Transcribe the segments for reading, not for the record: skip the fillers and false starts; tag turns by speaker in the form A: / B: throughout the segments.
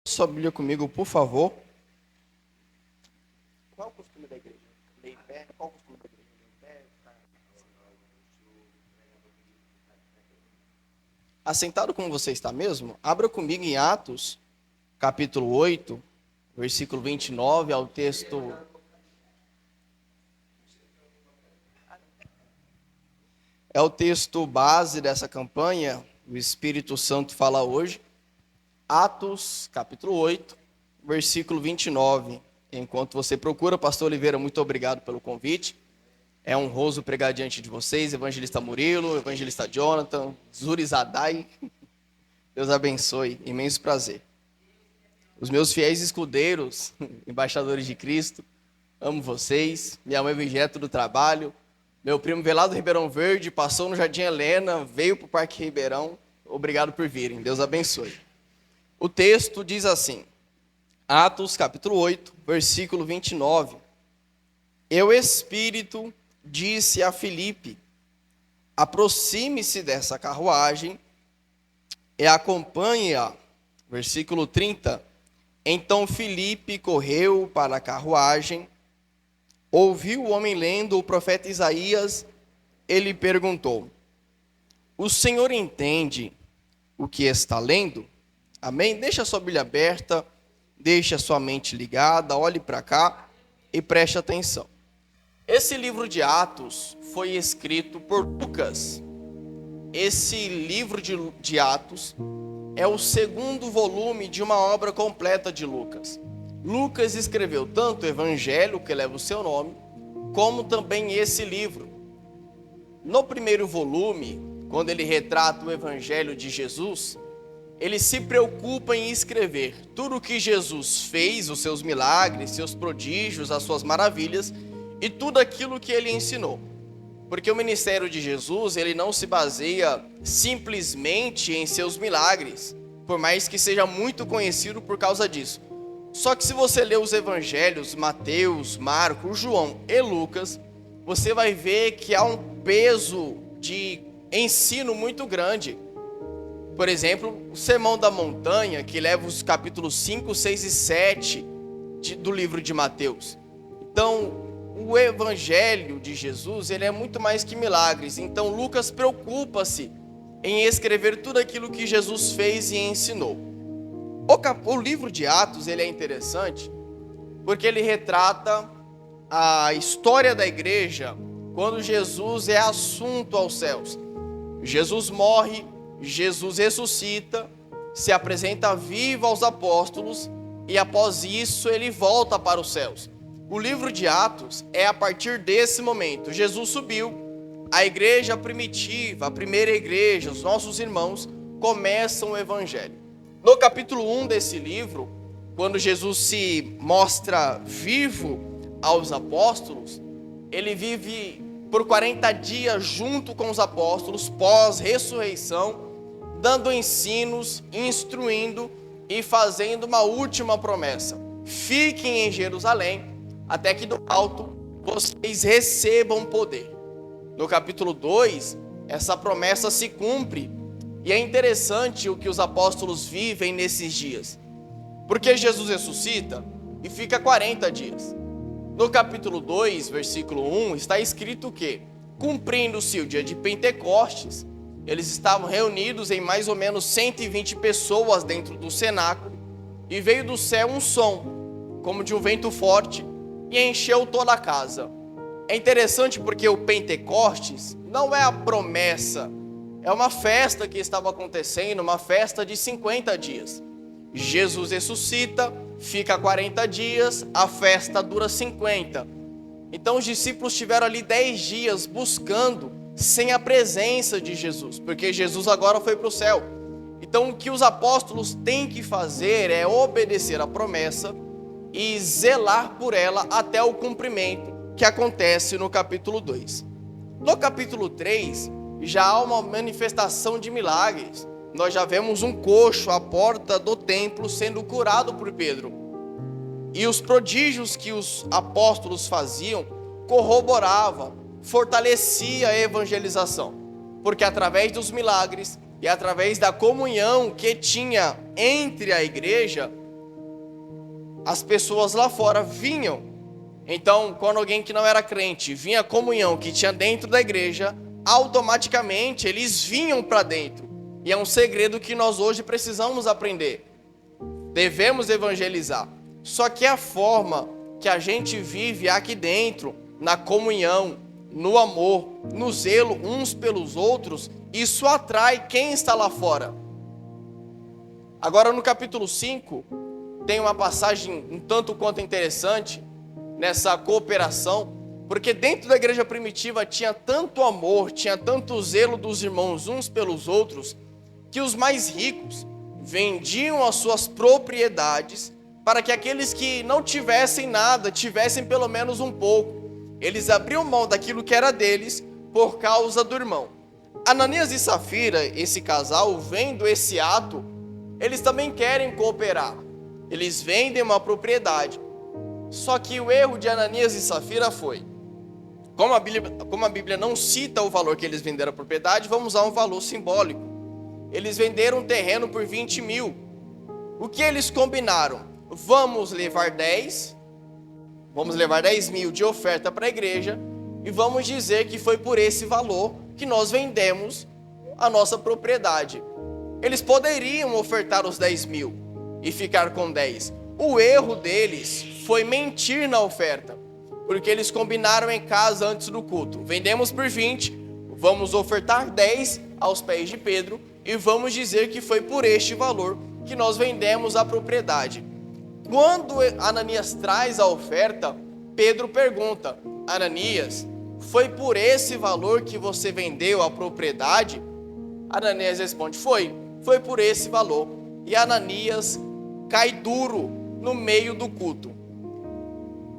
A: Sua Bíblia comigo, por favor. Qual é o costume da igreja? Ler em pé? Qual é o costume da igreja? Ler em pé? Assentado como você está mesmo, abra comigo em Atos, capítulo 8, versículo 29, ao texto... É o texto base dessa campanha, o Espírito Santo fala hoje. Atos, capítulo 8, versículo 29. Enquanto você procura, pastor Oliveira, muito obrigado pelo convite. É honroso pregar diante de vocês, evangelista Murilo, evangelista Jonathan, Zuri Zadai. Deus abençoe, imenso prazer. Os meus fiéis escudeiros, embaixadores de Cristo, amo vocês. Minha mãe Vigeto do trabalho. Meu primo veio lá do Ribeirão Verde, passou no Jardim Helena, veio para o Parque Ribeirão. Obrigado por virem, Deus abençoe. O texto diz assim, Atos capítulo 8, versículo 29. E o Espírito disse a Filipe, aproxime-se dessa carruagem e acompanhe-a. Versículo 30. Então Filipe correu para a carruagem, ouviu o homem lendo o profeta Isaías, ele perguntou, o Senhor entende o que está lendo? Amém? Deixa a sua Bíblia aberta, deixa a sua mente ligada, olhe para cá e preste atenção. Esse livro de Atos foi escrito por Lucas. Esse livro de Atos é o segundo volume de uma obra completa de Lucas. Lucas escreveu tanto o Evangelho, que leva o seu nome, como também esse livro. No primeiro volume, quando ele retrata o Evangelho de Jesus, ele se preocupa em escrever tudo o que Jesus fez, os seus milagres, seus prodígios, as suas maravilhas e tudo aquilo que ele ensinou. Porque o ministério de Jesus, ele não se baseia simplesmente em seus milagres, por mais que seja muito conhecido por causa disso. Só que se você ler os evangelhos, Mateus, Marcos, João e Lucas, você vai ver que há um peso de ensino muito grande. Por exemplo, o Sermão da Montanha, que leva os capítulos 5, 6 e 7 do livro de Mateus. Então, o Evangelho de Jesus, ele é muito mais que milagres. Então, Lucas preocupa-se em escrever tudo aquilo que Jesus fez e ensinou. O livro de Atos, ele é interessante, porque ele retrata a história da igreja quando Jesus é assunto aos céus. Jesus morre, Jesus ressuscita, se apresenta vivo aos apóstolos e após isso ele volta para os céus. O livro de Atos é a partir desse momento. Jesus subiu, a igreja primitiva, a primeira igreja, os nossos irmãos começam o evangelho. No capítulo 1 desse livro, quando Jesus se mostra vivo aos apóstolos, ele vive por 40 dias junto com os apóstolos pós-ressurreição, dando ensinos, instruindo e fazendo uma última promessa. Fiquem em Jerusalém, até que do alto vocês recebam poder. No capítulo 2, essa promessa se cumpre. E é interessante o que os apóstolos vivem nesses dias. Porque Jesus ressuscita e fica 40 dias. No capítulo 2, versículo 1, está escrito o quê? Cumprindo-se o dia de Pentecostes, eles estavam reunidos em mais ou menos 120 pessoas dentro do cenáculo, e veio do céu um som, como de um vento forte, e encheu toda a casa. É interessante porque o Pentecostes não é a promessa, é uma festa que estava acontecendo, uma festa de 50 dias. Jesus ressuscita, fica 40 dias, a festa dura 50. Então os discípulos tiveram ali 10 dias buscando, sem a presença de Jesus, porque Jesus agora foi para o céu. Então o que os apóstolos têm que fazer é obedecer a promessa e zelar por ela até o cumprimento, que acontece no capítulo 2. No capítulo 3, já há uma manifestação de milagres. Nós já vemos um coxo à porta do templo sendo curado por Pedro. E os prodígios que os apóstolos faziam corroboravam, fortalecia a evangelização. Porque através dos milagres e através da comunhão que tinha entre a igreja, as pessoas lá fora vinham. Então, quando alguém que não era crente vinha à comunhão que tinha dentro da igreja, automaticamente eles vinham para dentro. E é um segredo que nós hoje precisamos aprender. Devemos evangelizar. Só que a forma que a gente vive aqui dentro, na comunhão, no amor, no zelo uns pelos outros, isso atrai quem está lá fora. Agora no capítulo 5, tem uma passagem um tanto quanto interessante nessa cooperação, porque dentro da igreja primitiva tinha tanto amor, tinha tanto zelo dos irmãos uns pelos outros, que os mais ricos vendiam as suas propriedades para que aqueles que não tivessem nada, tivessem pelo menos um pouco. Eles abriam mão daquilo que era deles por causa do irmão. Ananias e Safira, esse casal, vendo esse ato, eles também querem cooperar. Eles vendem uma propriedade. Só que o erro de Ananias e Safira foi, como a Bíblia não cita o valor que eles venderam a propriedade, vamos usar um valor simbólico. Eles venderam um terreno por 20 mil. O que eles combinaram? Vamos levar 10 mil de oferta para a igreja e vamos dizer que foi por esse valor que nós vendemos a nossa propriedade. Eles poderiam ofertar os 10 mil e ficar com 10. O erro deles foi mentir na oferta, porque eles combinaram em casa antes do culto. Vendemos por 20, vamos ofertar 10 aos pés de Pedro e vamos dizer que foi por este valor que nós vendemos a propriedade. Quando Ananias traz a oferta, Pedro pergunta: Ananias, foi por esse valor que você vendeu a propriedade? Ananias responde: foi por esse valor. E Ananias cai duro no meio do culto.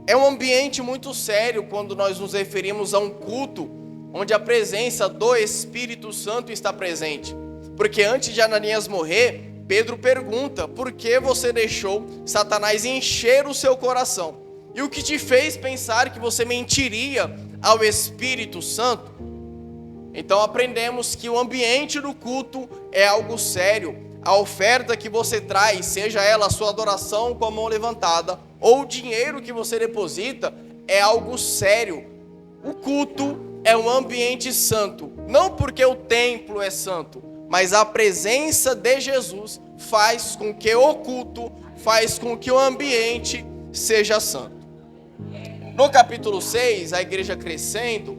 A: É um ambiente muito sério quando nós nos referimos a um culto onde a presença do Espírito Santo está presente. Porque antes de Ananias morrer, Pedro pergunta: por que você deixou Satanás encher o seu coração? E o que te fez pensar que você mentiria ao Espírito Santo? Então aprendemos que o ambiente do culto é algo sério. A oferta que você traz, seja ela a sua adoração com a mão levantada, ou o dinheiro que você deposita, é algo sério. O culto é um ambiente santo, não porque o templo é santo, mas a presença de Jesus faz com que o culto, faz com que o ambiente seja santo. No capítulo 6, a igreja crescendo,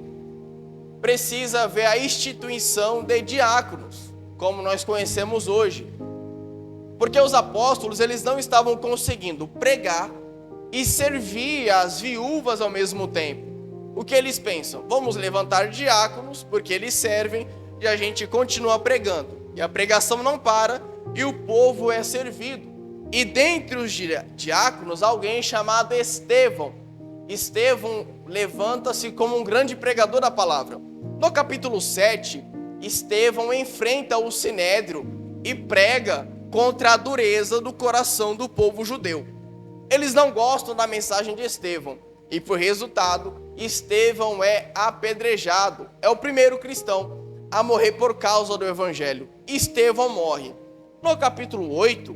A: precisa ver a instituição de diáconos, como nós conhecemos hoje. Porque os apóstolos, eles não estavam conseguindo pregar e servir as viúvas ao mesmo tempo. O que eles pensam? Vamos levantar diáconos, porque eles servem, e a gente continua pregando. E a pregação não para, e o povo é servido. E dentre os diáconos, alguém chamado Estevão. Estevão levanta-se como um grande pregador da palavra. No capítulo 7, Estevão enfrenta o sinédrio e prega contra a dureza do coração do povo judeu. Eles não gostam da mensagem de Estevão, e por resultado, Estevão é apedrejado. É o primeiro cristão a morrer por causa do evangelho. Estevão morre. No capítulo 8,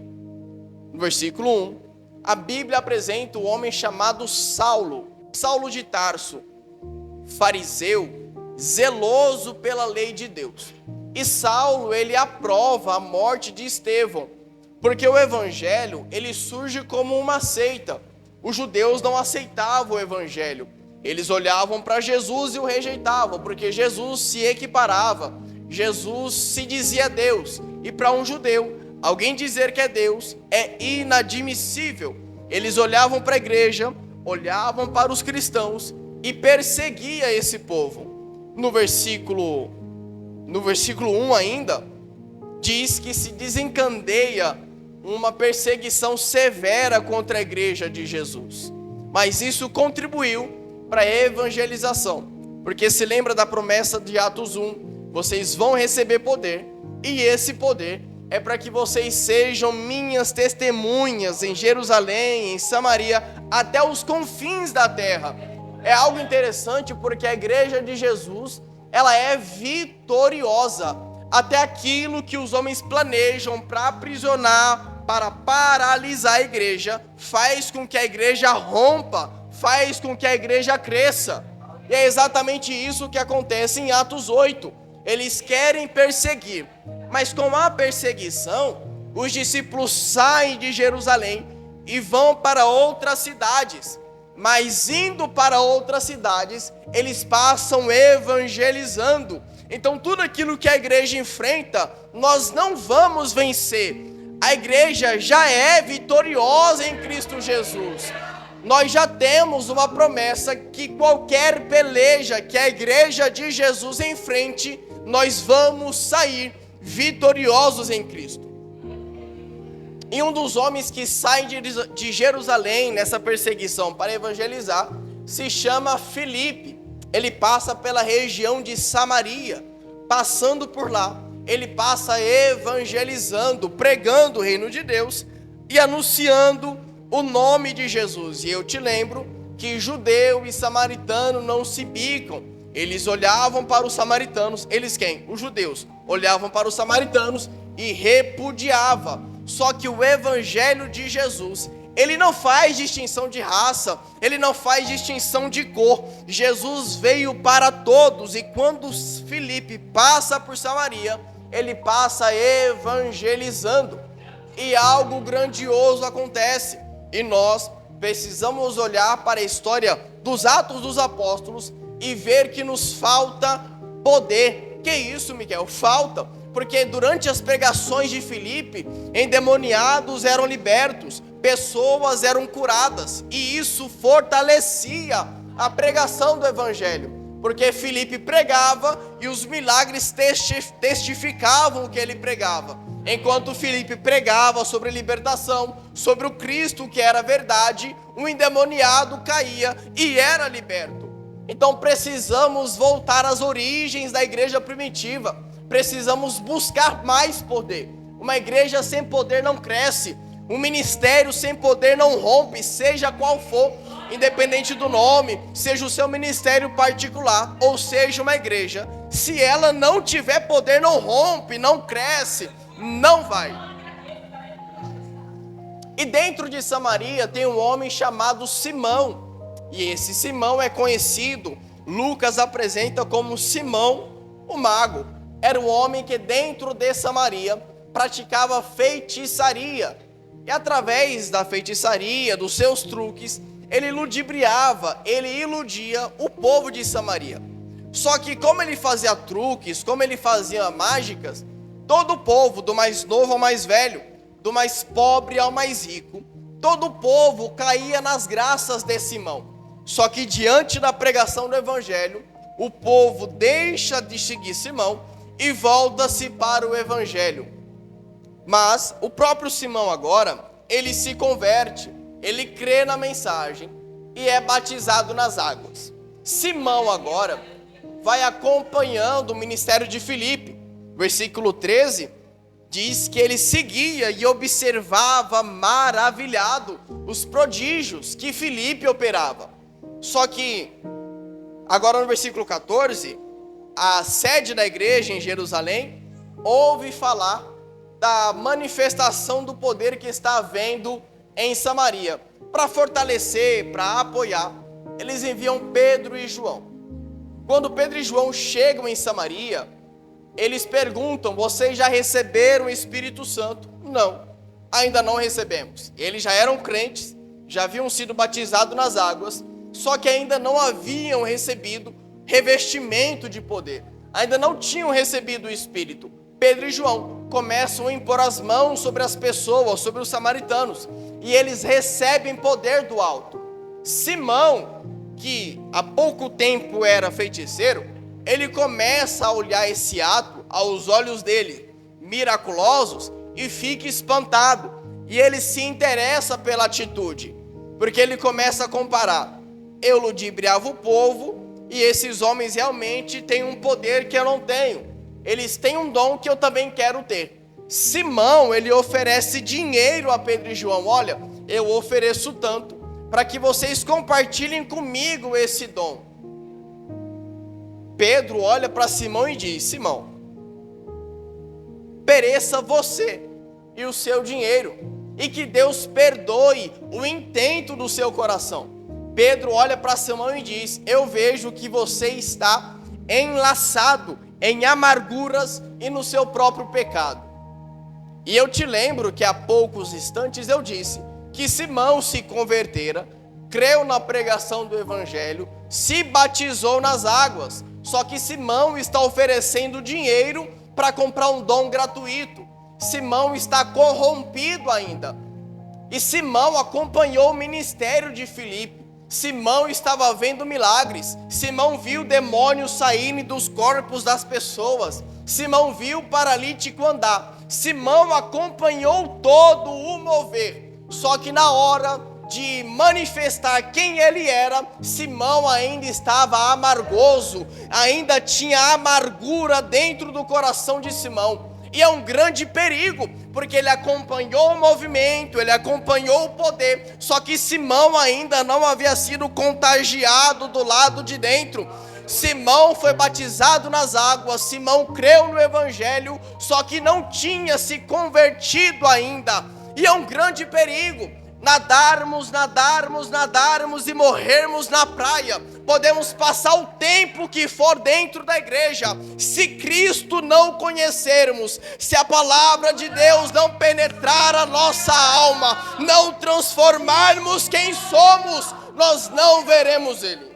A: no versículo 1, a Bíblia apresenta um homem chamado Saulo de Tarso, fariseu, zeloso pela lei de Deus. E Saulo, ele aprova a morte de Estevão, porque o evangelho, ele surge como uma seita. Os judeus não aceitavam o evangelho. Eles olhavam para Jesus e o rejeitavam, porque Jesus se equiparava, Jesus se dizia Deus. E para um judeu, alguém dizer que é Deus é inadmissível. Eles olhavam para a igreja, olhavam para os cristãos e perseguia esse povo. No versículo 1 ainda, diz que se desencadeia uma perseguição severa contra a igreja de Jesus. Mas isso contribuiu para a evangelização, porque se lembra da promessa de Atos 1, vocês vão receber poder, e esse poder é para que vocês sejam minhas testemunhas em Jerusalém, em Samaria, até os confins da terra. É algo interessante porque a igreja de Jesus, ela é vitoriosa. Até aquilo que os homens planejam para aprisionar, para paralisar a igreja, faz com que a igreja rompa, faz com que a igreja cresça. E é exatamente isso que acontece em Atos 8. Eles querem perseguir, mas com a perseguição, os discípulos saem de Jerusalém e vão para outras cidades. Mas indo para outras cidades, eles passam evangelizando. Então tudo aquilo que a igreja enfrenta, nós não vamos vencer. A igreja já é vitoriosa em Cristo Jesus. Nós já temos uma promessa que qualquer peleja que a igreja de Jesus enfrente, nós vamos sair vitoriosos em Cristo. E um dos homens que saem de Jerusalém nessa perseguição para evangelizar se chama Filipe. Ele passa pela região de Samaria. Passando por lá, ele passa evangelizando, pregando o reino de Deus e anunciando o nome de Jesus. E eu te lembro que judeu e samaritano não se bicam. Eles olhavam para os samaritanos, eles quem? Os judeus olhavam para os samaritanos e repudiavam. Só que o evangelho de Jesus, ele não faz distinção de raça, ele não faz distinção de cor. Jesus veio para todos, e quando Filipe passa por Samaria, ele passa evangelizando. E algo grandioso acontece. E nós precisamos olhar para a história dos Atos dos Apóstolos e ver que nos falta poder. Que isso, Miguel? Falta. Porque durante as pregações de Filipe, endemoniados eram libertos, pessoas eram curadas, e isso fortalecia a pregação do evangelho, porque Filipe pregava e os milagres testificavam o que ele pregava. Enquanto Filipe pregava sobre libertação, sobre o Cristo que era verdade, um endemoniado caía e era liberto. Então precisamos voltar às origens da igreja primitiva. Precisamos buscar mais poder. Uma igreja sem poder não cresce. Um ministério sem poder não rompe, seja qual for, independente do nome, seja o seu ministério particular, ou seja uma igreja. Se ela não tiver poder, não rompe, não cresce, não vai. E dentro de Samaria tem um homem chamado Simão. E esse Simão é conhecido, Lucas apresenta como Simão o mago. Era um homem que dentro de Samaria praticava feitiçaria. E através da feitiçaria, dos seus truques, ele ludibriava, ele iludia o povo de Samaria. Só que como ele fazia truques, como ele fazia mágicas, todo o povo, do mais novo ao mais velho, do mais pobre ao mais rico, todo o povo caía nas graças de Simão. Só que diante da pregação do evangelho, o povo deixa de seguir Simão e volta-se para o evangelho. Mas o próprio Simão agora, ele se converte, ele crê na mensagem e é batizado nas águas. Simão agora vai acompanhando o ministério de Filipe. Versículo 13 diz que ele seguia e observava maravilhado os prodígios que Filipe operava. Só que agora no versículo 14, a sede da igreja em Jerusalém ouve falar da manifestação do poder que está havendo em Samaria. Para fortalecer, para apoiar, eles enviam Pedro e João. Quando Pedro e João chegam em Samaria, eles perguntam: vocês já receberam o Espírito Santo? Não, ainda não recebemos. Eles já eram crentes, já haviam sido batizados nas águas, só que ainda não haviam recebido revestimento de poder, ainda não tinham recebido o Espírito. Pedro e João começam a impor as mãos sobre as pessoas, sobre os samaritanos, e eles recebem poder do alto. Simão, que há pouco tempo era feiticeiro, ele começa a olhar esse ato aos olhos dele, miraculosos, e fica espantado, e ele se interessa pela atitude, porque ele começa a comparar: eu ludibriava o povo, e esses homens realmente têm um poder que eu não tenho, eles têm um dom que eu também quero ter. Simão, ele oferece dinheiro a Pedro e João: olha, eu ofereço tanto, para que vocês compartilhem comigo esse dom. Pedro olha para Simão e diz: Simão, pereça você e o seu dinheiro, e que Deus perdoe o intento do seu coração. Pedro olha para Simão e diz: eu vejo que você está enlaçado em amarguras e no seu próprio pecado. E eu te lembro que há poucos instantes eu disse que Simão se convertera, creu na pregação do evangelho, se batizou nas águas. Só que Simão está oferecendo dinheiro para comprar um dom gratuito. Simão está corrompido ainda. E Simão acompanhou o ministério de Filipe. Simão estava vendo milagres. Simão viu demônios saírem dos corpos das pessoas. Simão viu o paralítico andar. Simão acompanhou todo o mover. Só que na hora de manifestar quem ele era, Simão ainda estava amargoso, ainda tinha amargura dentro do coração de Simão. E é um grande perigo, porque ele acompanhou o movimento, ele acompanhou o poder, só que Simão ainda não havia sido contagiado do lado de dentro. Simão foi batizado nas águas, Simão creu no evangelho, só que não tinha se convertido ainda. E é um grande perigo nadarmos e morrermos na praia. Podemos passar o tempo que for dentro da igreja, se Cristo não conhecermos, se a palavra de Deus não penetrar a nossa alma, não transformarmos quem somos, nós não veremos Ele.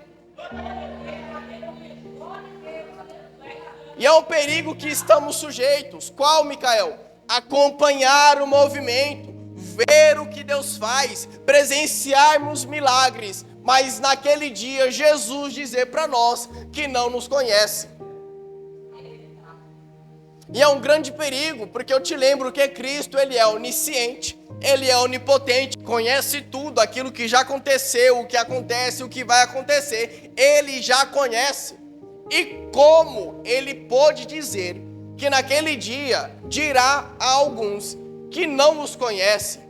A: E é um perigo que estamos sujeitos. Qual, Micael? Acompanhar o movimento, ver o que Deus faz, presenciarmos milagres, mas naquele dia Jesus dizer para nós que não nos conhece. E é um grande perigo, porque eu te lembro que Cristo, Ele é onisciente, Ele é onipotente, conhece tudo, aquilo que já aconteceu, o que acontece, o que vai acontecer, Ele já conhece. E como Ele pôde dizer que naquele dia dirá a alguns que não os conhecem?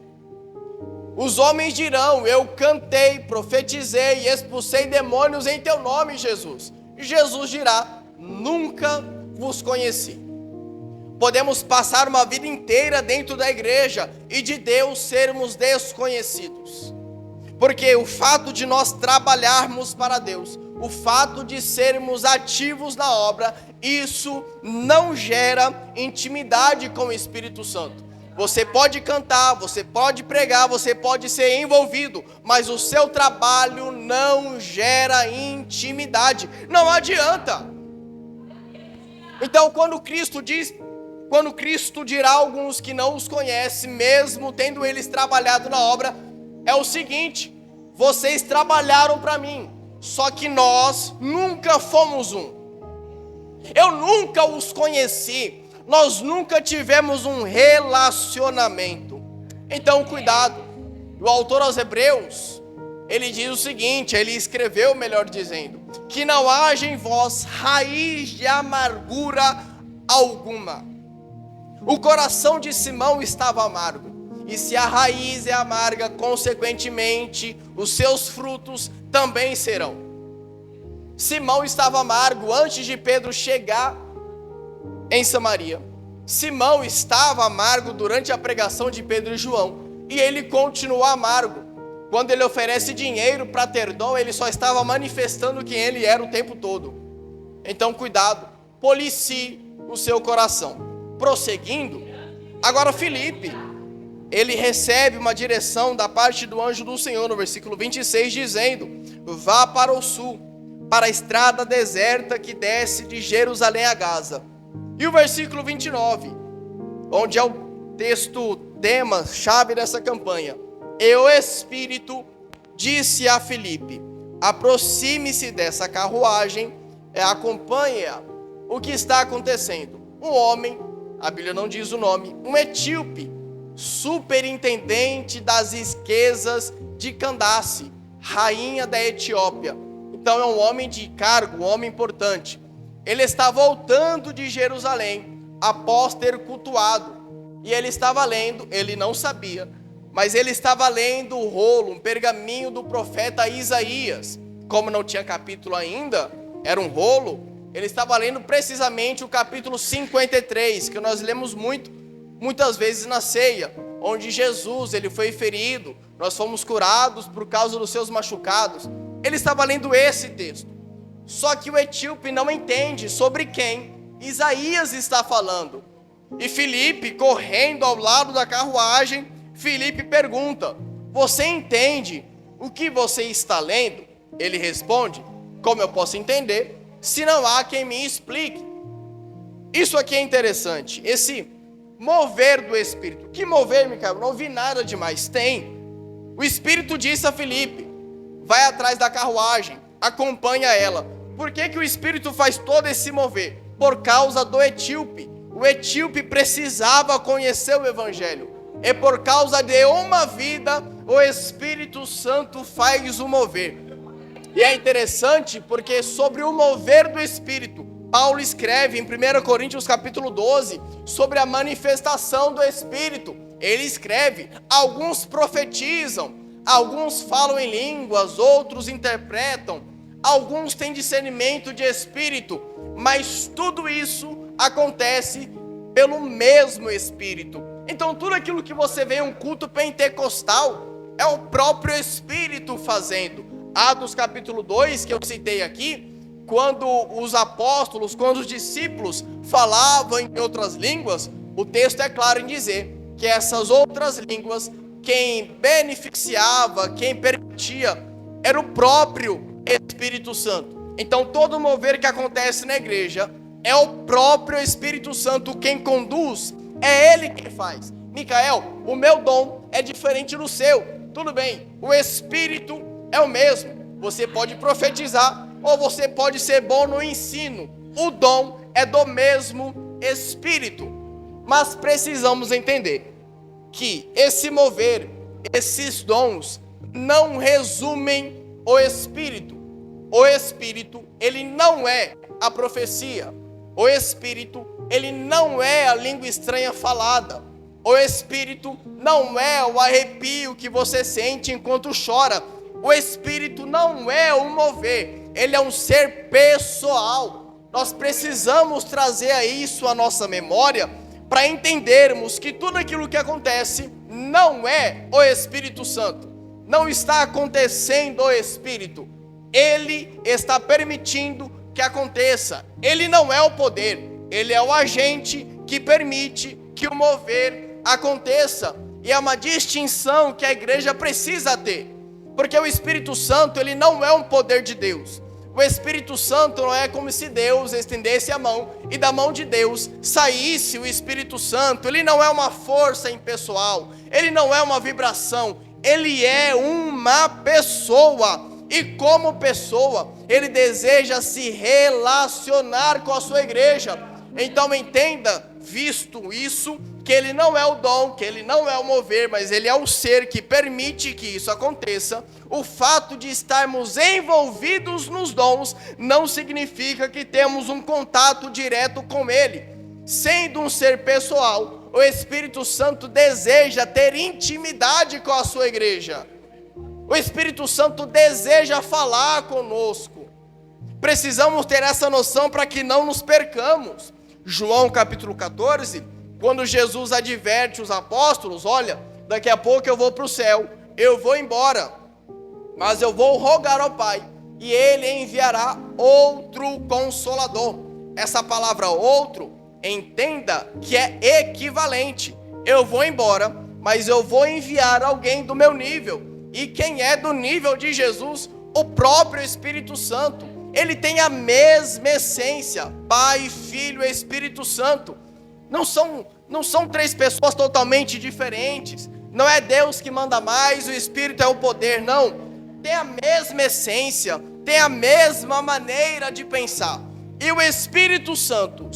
A: Os homens dirão: eu cantei, profetizei e expulsei demônios em teu nome, Jesus. E Jesus dirá: nunca vos conheci. Podemos passar uma vida inteira dentro da igreja e de Deus sermos desconhecidos. Porque o fato de nós trabalharmos para Deus, o fato de sermos ativos na obra, isso não gera intimidade com o Espírito Santo. Você pode cantar, você pode pregar, você pode ser envolvido, mas o seu trabalho não gera intimidade. Não adianta. Então, quando Cristo dirá a alguns que não os conhecem, mesmo tendo eles trabalhado na obra, é o seguinte: vocês trabalharam para mim, só que nós nunca fomos um. Eu nunca os conheci. Nós nunca tivemos um relacionamento. Então, cuidado. O autor aos Hebreus, ele diz o seguinte, ele escreveu, melhor dizendo, que não haja em vós raiz de amargura alguma. O coração de Simão estava amargo. E se a raiz é amarga, consequentemente, os seus frutos também serão. Simão estava amargo antes de Pedro chegar em Samaria. Simão estava amargo durante a pregação de Pedro e João, e ele continuou amargo. Quando ele oferece dinheiro para ter dom, ele só estava manifestando quem ele era o tempo todo. Então cuidado, policie o seu coração. Prosseguindo, agora Filipe, ele recebe uma direção da parte do anjo do Senhor no versículo 26, dizendo: vá para o sul, para a estrada deserta que desce de Jerusalém a Gaza. E o versículo 29, onde é o texto tema, chave dessa campanha. E o Espírito disse a Filipe: aproxime-se dessa carruagem e acompanhe-a. O que está acontecendo? Um homem, a Bíblia não diz o nome, um etíope, superintendente das riquezas de Candace, rainha da Etiópia. Então é um homem de cargo, um homem importante. Ele está voltando de Jerusalém após ter cultuado. E ele estava lendo, ele não sabia, mas ele estava lendo o rolo, um pergaminho do profeta Isaías. Como não tinha capítulo ainda, era um rolo, ele estava lendo precisamente o capítulo 53, que nós lemos muitas vezes na ceia. onde Jesus ele foi ferido, nós fomos curados por causa dos seus machucados. Ele estava lendo esse texto. Só que o etíope não entende sobre quem Isaías está falando. E Filipe, correndo ao lado da carruagem, Filipe pergunta: você entende o que você está lendo? Ele responde: como eu posso entender, se não há quem me explique? Isso aqui é interessante, esse mover do Espírito. Que mover, Micael? Não vi nada demais. Tem. O Espírito disse a Filipe: vai atrás da carruagem, acompanha ela. Por que o Espírito faz todo esse mover? Por causa do etíope. O etíope precisava conhecer o Evangelho. É por causa de uma vida, o Espírito Santo faz o mover. E é interessante porque sobre o mover do Espírito, Paulo escreve em 1 Coríntios capítulo 12, sobre a manifestação do Espírito. Ele escreve: alguns profetizam, alguns falam em línguas, outros interpretam, alguns têm discernimento de Espírito, mas tudo isso acontece pelo mesmo Espírito. Então tudo aquilo que você vê em um culto pentecostal é o próprio Espírito fazendo. Atos capítulo 2, que eu citei aqui, quando os apóstolos, quando os discípulos falavam em outras línguas, o texto é claro em dizer que essas outras línguas, quem beneficiava, quem permitia, era o próprio Espírito Santo. Então todo mover que acontece na igreja é o próprio Espírito Santo quem conduz, é Ele quem faz. Micael, o meu dom é diferente do seu. Tudo bem, o Espírito é o mesmo. Você pode profetizar ou você pode ser bom no ensino. O dom é do mesmo Espírito. Mas precisamos entender que esse mover, esses dons, não resumem o Espírito. O Espírito, ele não é a profecia. O Espírito, ele não é a língua estranha falada. O Espírito não é o arrepio que você sente enquanto chora. O Espírito não é o mover, ele é um ser pessoal. Nós precisamos trazer a isso à nossa memória para entendermos que tudo aquilo que acontece não é o Espírito Santo. Não está acontecendo o Espírito. Ele está permitindo que aconteça. Ele não é o poder, ele é o agente que permite que o mover aconteça. E é uma distinção que a igreja precisa ter. Porque o Espírito Santo, ele não é um poder de Deus. O Espírito Santo não é como se Deus estendesse a mão e da mão de Deus saísse o Espírito Santo. Ele não é uma força impessoal, ele não é uma vibração, ele é uma pessoa. E como pessoa, ele deseja se relacionar com a sua igreja. Então entenda, visto isso, que ele não é o dom, que ele não é o mover, mas ele é o ser que permite que isso aconteça. O fato de estarmos envolvidos nos dons não significa que temos um contato direto com ele. Sendo um ser pessoal, o Espírito Santo deseja ter intimidade com a sua igreja. O Espírito Santo deseja falar conosco. Precisamos ter essa noção para que não nos percamos. João capítulo 14, quando Jesus adverte os apóstolos: olha, daqui a pouco eu vou para o céu, eu vou embora, mas eu vou rogar ao Pai, e Ele enviará outro Consolador. Essa palavra outro, entenda que é equivalente. Eu vou embora, mas eu vou enviar alguém do meu nível. E quem é do nível de Jesus? O próprio Espírito Santo. Ele tem a mesma essência, Pai, Filho e Espírito Santo. Não são três pessoas totalmente diferentes. Não é Deus que manda mais, o Espírito é o poder, não. Tem a mesma essência, tem a mesma maneira de pensar. E o Espírito Santo,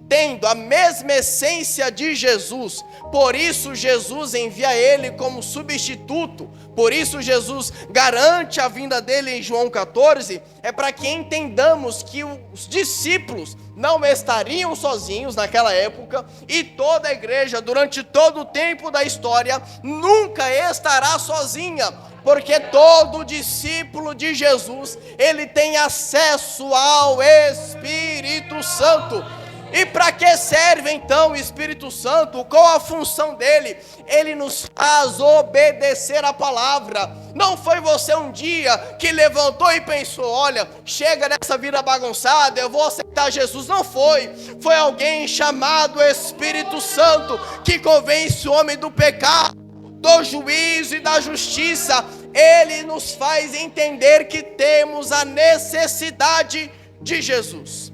A: tendo a mesma essência de Jesus, por isso Jesus envia ele como substituto, por isso Jesus garante a vinda dele em João 14, é para que entendamos que os discípulos não estariam sozinhos naquela época, e toda a igreja, durante todo o tempo da história, nunca estará sozinha, porque todo discípulo de Jesus, ele tem acesso ao Espírito Santo. E para que serve então o Espírito Santo? Qual a função dele? Ele nos faz obedecer a palavra. Não foi você um dia que levantou e pensou: olha, chega dessa vida bagunçada, eu vou aceitar Jesus. Não foi. Foi alguém chamado Espírito Santo que convence o homem do pecado, do juízo e da justiça. Ele nos faz entender que temos a necessidade de Jesus.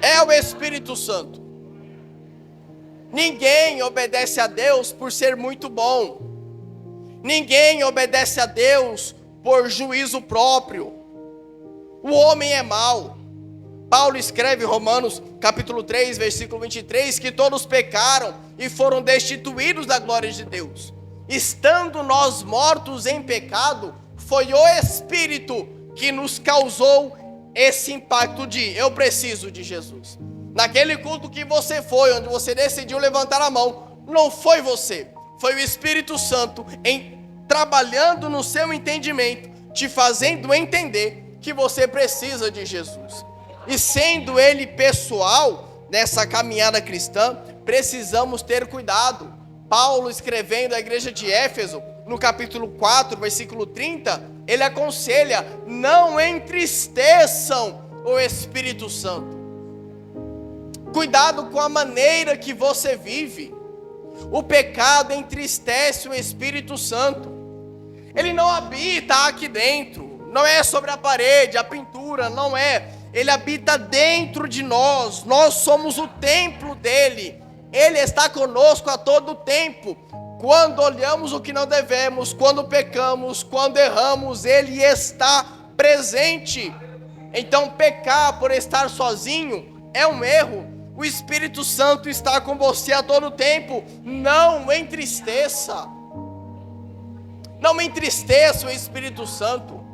A: É o Espírito Santo. Ninguém obedece a Deus por ser muito bom. Ninguém obedece a Deus por juízo próprio. O homem é mau. Paulo escreve em Romanos capítulo 3, versículo 23, que todos pecaram e foram destituídos da glória de Deus. Estando nós mortos em pecado, foi o Espírito que nos causou esse impacto de: eu preciso de Jesus. Naquele culto que você foi, onde você decidiu levantar a mão, não foi você, foi o Espírito Santo trabalhando no seu entendimento, te fazendo entender que você precisa de Jesus. E sendo ele pessoal nessa caminhada cristã, precisamos ter cuidado. Paulo, escrevendo à igreja de Éfeso, no capítulo 4, versículo 30, ele aconselha: não entristeçam o Espírito Santo. Cuidado com a maneira que você vive. O pecado entristece o Espírito Santo. Ele não habita aqui dentro, não é sobre a parede, a pintura, não é. Ele habita dentro de nós. Nós somos o templo dele. Ele está conosco a todo tempo. Quando olhamos o que não devemos, quando pecamos, quando erramos, ele está presente. Então pecar por estar sozinho é um erro. O Espírito Santo está com você a todo tempo. Não entristeça. Não entristeça o Espírito Santo.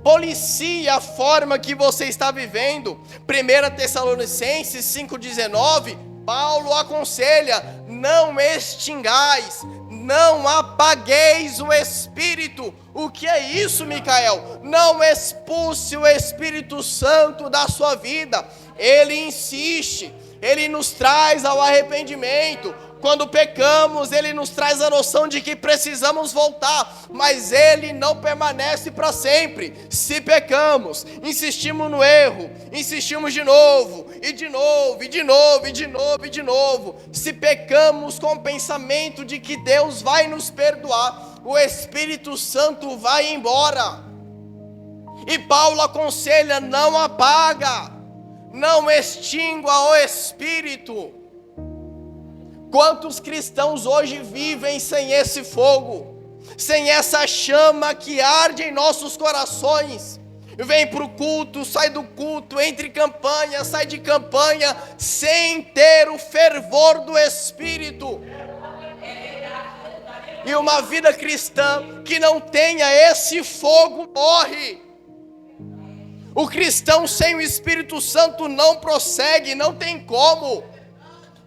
A: Policie a forma que você está vivendo. 1 Tessalonicenses 5,19, Paulo aconselha: não extingais, não apagueis o Espírito. O que é isso, Micael? Não expulse o Espírito Santo da sua vida. Ele insiste, ele nos traz ao arrependimento. Quando pecamos, ele nos traz a noção de que precisamos voltar, mas ele não permanece para sempre. Se pecamos, insistimos no erro, insistimos de novo, e de novo, e de novo, e de novo, e de novo. Se pecamos com o pensamento de que Deus vai nos perdoar, o Espírito Santo vai embora. E Paulo aconselha: não apaga, não extingua o Espírito. Quantos cristãos hoje vivem sem esse fogo, sem essa chama que arde em nossos corações? Vem para o culto, sai do culto, entra em campanha, sai de campanha, sem ter o fervor do Espírito. E uma vida cristã que não tenha esse fogo morre. O cristão sem o Espírito Santo não prossegue, não tem como.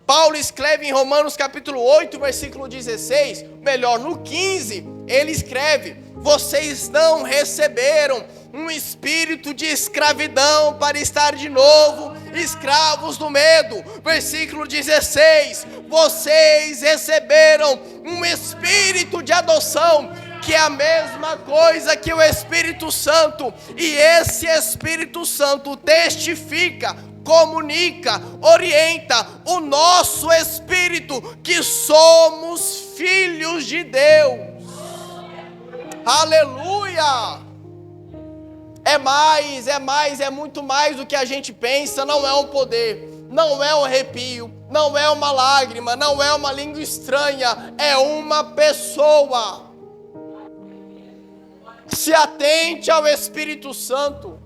A: Paulo escreve em Romanos capítulo 8, versículo 16, melhor, no 15, ele escreve: vocês não receberam um espírito de escravidão para estar de novo escravos do medo. Versículo 16, vocês receberam um espírito de adoção, que é a mesma coisa que o Espírito Santo, e esse Espírito Santo testifica, comunica, orienta o nosso espírito que somos filhos de Deus. Aleluia! É muito mais do que a gente pensa. Não é um poder, não é um arrepio, não é uma lágrima, não é uma língua estranha, é uma pessoa. Se atente ao Espírito Santo.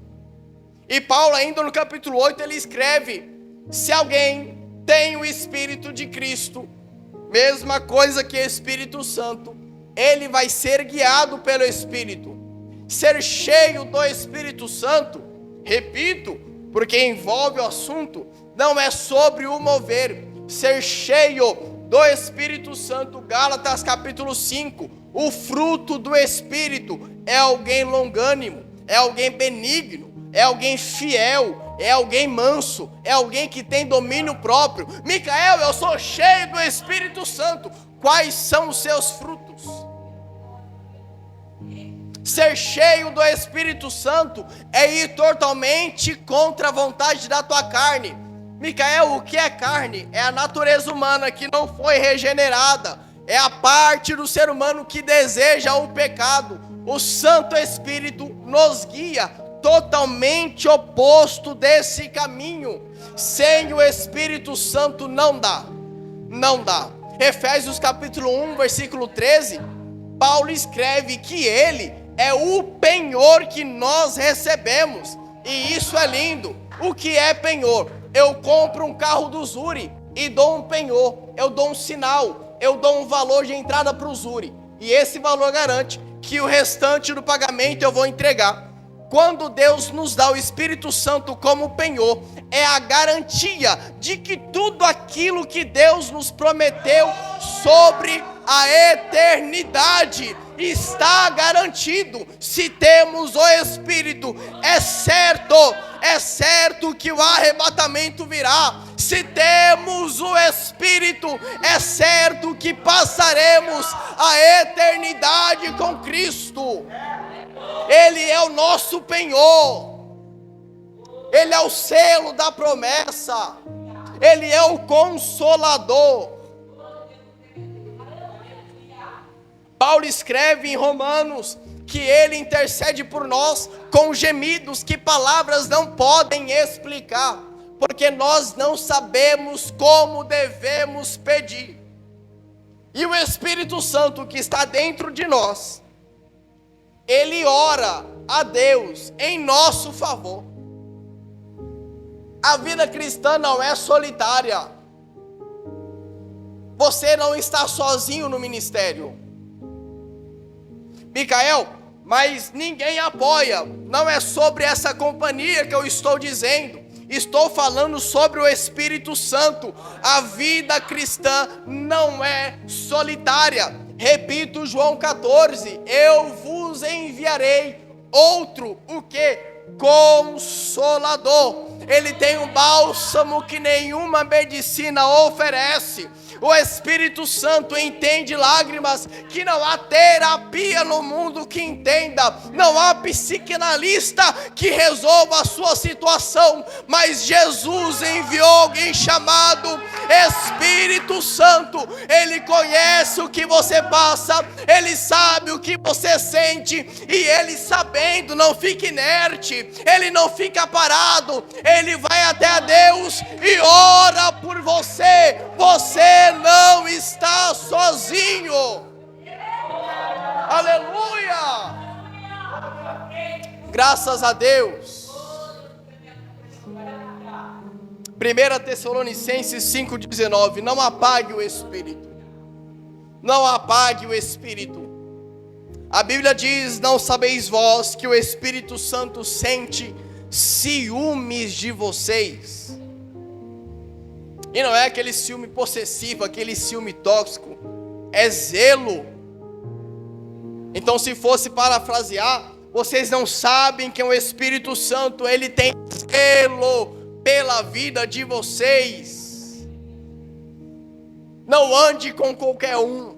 A: E Paulo, ainda no capítulo 8, ele escreve: se alguém tem o Espírito de Cristo, mesma coisa que Espírito Santo, ele vai ser guiado pelo Espírito. Ser cheio do Espírito Santo, repito, porque envolve o assunto, não é sobre o mover. Ser cheio do Espírito Santo, Gálatas capítulo 5, o fruto do Espírito é alguém longânimo, é alguém benigno, é alguém fiel, é alguém manso, é alguém que tem domínio próprio. Micael, eu sou cheio do Espírito Santo. Quais são os seus frutos? Ser cheio do Espírito Santo é ir totalmente contra a vontade da tua carne. Micael, o que é carne? É a natureza humana que não foi regenerada. É a parte do ser humano que deseja o pecado. O Santo Espírito nos guia totalmente oposto desse caminho. Sem o Espírito Santo não dá. Não dá. Efésios capítulo 1, versículo 13, Paulo escreve que ele é o penhor que nós recebemos. E isso é lindo. O que é penhor? Eu compro um carro do Zuri e dou um penhor. Eu dou um sinal, eu dou um valor de entrada para o Zuri. E esse valor garante que o restante do pagamento eu vou entregar. Quando Deus nos dá o Espírito Santo como penhor, é a garantia de que tudo aquilo que Deus nos prometeu sobre a eternidade está garantido. Se temos o Espírito, é certo que o arrebatamento virá. Se temos o Espírito, é certo que passaremos a eternidade com Cristo. Ele é o nosso penhor, Ele é o selo da promessa, Ele é o consolador. Paulo escreve em Romanos que Ele intercede por nós com gemidos que palavras não podem explicar, porque nós não sabemos como devemos pedir. E o Espírito Santo que está dentro de nós, Ele ora a Deus em nosso favor. A vida cristã não é solitária. Você não está sozinho no ministério. Micael, mas ninguém apoia. Não é sobre essa companhia que eu estou dizendo. Estou falando sobre o Espírito Santo. A vida cristã não é solitária. Repito João 14, eu vos enviarei outro, o que? Consolador. Ele tem um bálsamo que nenhuma medicina oferece. O Espírito Santo entende lágrimas que não há terapia no mundo que entenda, não há psicanalista que resolva a sua situação, mas Jesus enviou alguém chamado Espírito Santo. Ele conhece o que você passa, Ele sabe o que você sente, e Ele sabendo não fica inerte, Ele não fica parado, Ele vai até a Deus e ora por você. Você não está sozinho. Aleluia! Graças a Deus. 1 Tessalonicenses 5,19. Não apague o Espírito. Não apague o Espírito. A Bíblia diz: não sabeis vós que o Espírito Santo sente ciúmes de vocês? E não é aquele ciúme possessivo, aquele ciúme tóxico, é zelo. Então, se fosse parafrasear, vocês não sabem que o Espírito Santo, ele tem zelo pela vida de vocês. Não ande com qualquer um.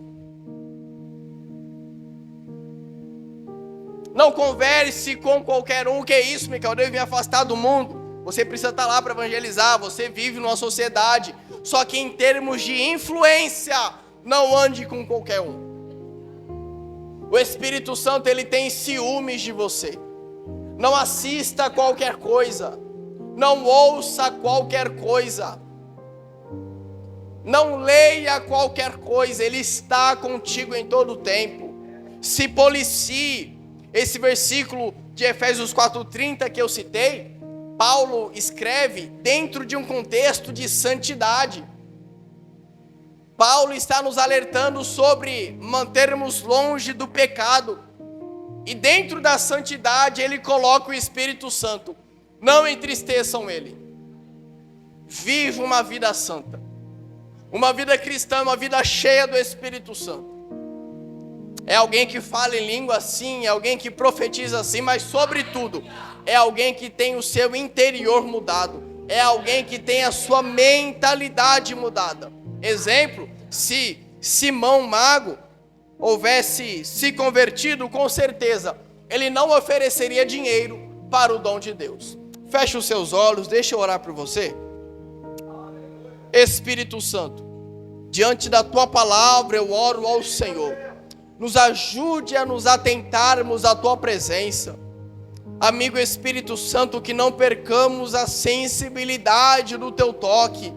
A: Não converse com qualquer um. O que é isso, Micael? Eu devo me afastar do mundo. Você precisa estar lá para evangelizar. Você vive numa sociedade. Só que em termos de influência, não ande com qualquer um. O Espírito Santo, ele tem ciúmes de você. Não assista a qualquer coisa. Não ouça qualquer coisa. Não leia qualquer coisa. Ele está contigo em todo o tempo. Se policie. Esse versículo de Efésios 4:30 que eu citei, Paulo escreve dentro de um contexto de santidade. Paulo está nos alertando sobre mantermos longe do pecado. E dentro da santidade ele coloca o Espírito Santo. Não entristeçam ele. Viva uma vida santa. Uma vida cristã, uma vida cheia do Espírito Santo. É alguém que fala em língua sim, é alguém que profetiza sim, mas sobretudo, é alguém que tem o seu interior mudado. É alguém que tem a sua mentalidade mudada. Exemplo, se Simão Mago houvesse se convertido, com certeza, ele não ofereceria dinheiro para o dom de Deus. Feche os seus olhos, deixa eu orar por você. Espírito Santo, diante da tua palavra eu oro ao Senhor. Nos ajude a nos atentarmos à tua presença. Amigo Espírito Santo, que não percamos a sensibilidade do teu toque.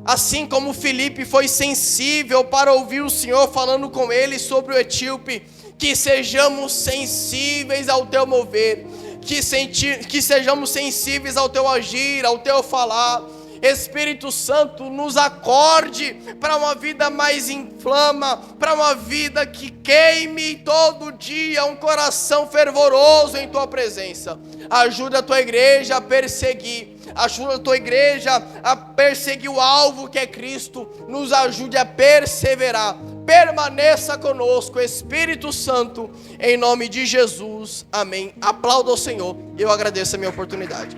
A: Assim como Filipe foi sensível para ouvir o Senhor falando com ele sobre o etíope, que sejamos sensíveis ao teu mover, que sejamos sensíveis ao teu agir, ao teu falar. Espírito Santo, nos acorde para uma vida mais inflama, para uma vida que queime todo dia um coração fervoroso em tua presença. Ajuda a tua igreja a perseguir, ajuda a tua igreja a perseguir o alvo que é Cristo. Nos ajude a perseverar. Permaneça conosco, Espírito Santo, em nome de Jesus, amém. Aplauda ao Senhor, eu agradeço a minha oportunidade.